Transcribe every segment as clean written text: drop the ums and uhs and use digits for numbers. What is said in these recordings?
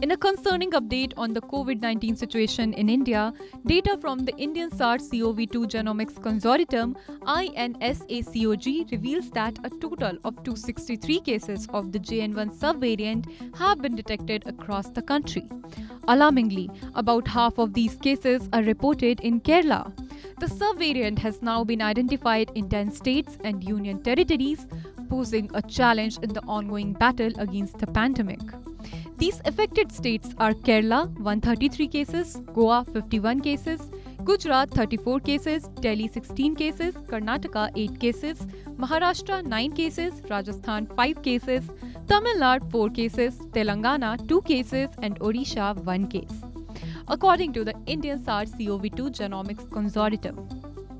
In a concerning update on the COVID-19 situation in India, data from the Indian SARS-CoV-2 Genomics Consortium (INSACOG) reveals that a total of 263 cases of the JN1 subvariant have been detected across the country. Alarmingly, about half of these cases are reported in Kerala. The subvariant has now been identified in 10 states and union territories, posing a challenge in the ongoing battle against the pandemic. These affected states are Kerala 133 cases, Goa 51 cases, Gujarat 34 cases, Delhi 16 cases, Karnataka 8 cases, Maharashtra 9 cases, Rajasthan 5 cases, Tamil Nadu 4 cases, Telangana 2 cases and Odisha 1 case. According to the Indian SARS-CoV-2 Genomics Consortium.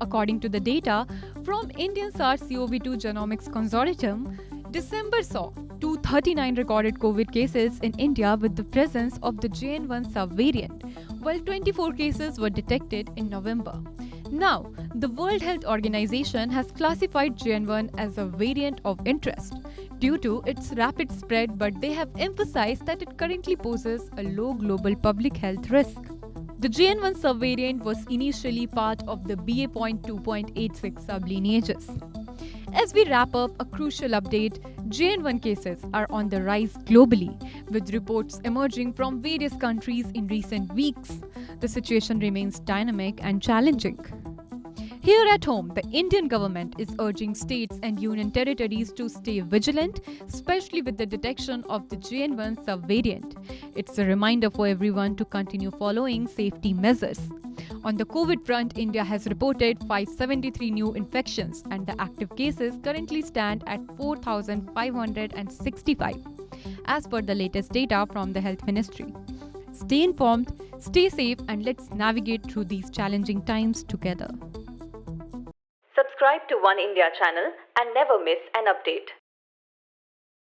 According to the data from Indian SARS-CoV-2 Genomics Consortium, December saw 239 recorded COVID cases in India with the presence of the JN1 subvariant, while 24 cases were detected in November. Now, the World Health Organization has classified JN1 as a variant of interest due to its rapid spread, but they have emphasized that it currently poses a low global public health risk. The JN1 subvariant was initially part of the BA.2.86 sublineages. As we wrap up a crucial update, JN1 cases are on the rise globally, with reports emerging from various countries in recent weeks. The situation remains dynamic and challenging. Here at home, the Indian government is urging states and union territories to stay vigilant, especially with the detection of the JN1 subvariant. It's a reminder for everyone to continue following safety measures. On the COVID front, India has reported 573 new infections and the active cases currently stand at 4,565, as per the latest data from the Health Ministry. Stay informed, stay safe, and let's navigate through these challenging times together. Subscribe to One India channel and never miss an update.